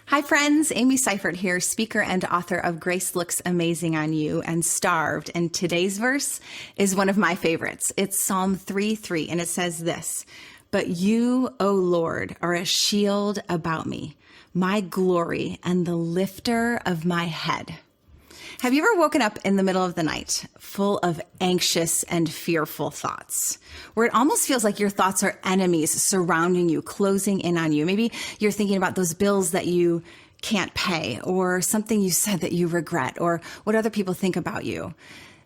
Hi friends, Amy Seiffert here, speaker and author of Grace Looks Amazing on You and Starved. And today's verse is one of my favorites. It's Psalm 3:3, and it says this: "But you, O Lord, are a shield about me, my glory and the lifter of my head." Have you ever woken up in the middle of the night full of anxious and fearful thoughts, where it almost feels like your thoughts are enemies surrounding you, closing in on you? Maybe you're thinking about those bills that you can't pay, or something you said that you regret, or what other people think about you.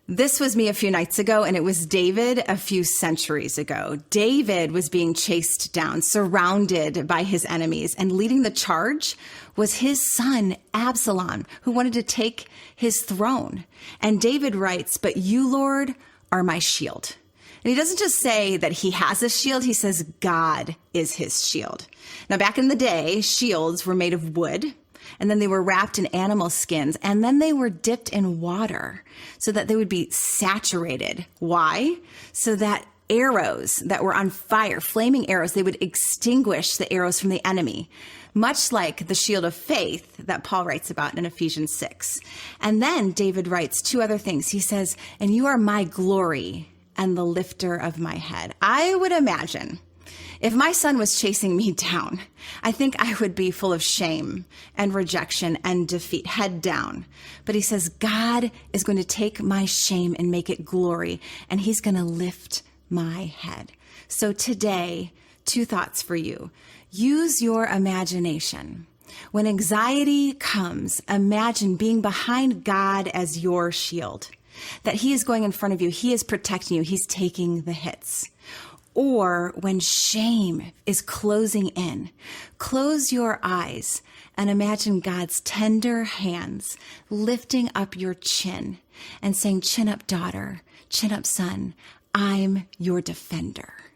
This was me a few nights ago, and it was David a few centuries ago. David was being chased down, surrounded by his enemies, and leading the charge was his son, Absalom, who wanted to take his throne. And David writes, "But you, Lord, are my shield." And he doesn't just say that he has a shield, he says God is his shield. Now, back in the day, shields were made of wood, and then they were wrapped in animal skins, and then they were dipped in water so that they would be saturated. Why? So that arrows that were on fire, flaming arrows, they would extinguish the arrows from the enemy, much like the shield of faith that Paul writes about in Ephesians 6. And then David writes two other things. He says, "And you are my glory and the lifter of my head." I would imagine if my son was chasing me down, I think I would be full of shame and rejection and defeat, head down. But he says, God is going to take my shame and make it glory, and he's going to lift my head. So today, two thoughts for you. Use your imagination. When anxiety comes, imagine being behind God as your shield, that he is going in front of you. He is protecting you. He's taking the hits. Or when shame is closing in, close your eyes and imagine God's tender hands lifting up your chin and saying, "Chin up, daughter, chin up, son, I'm your defender."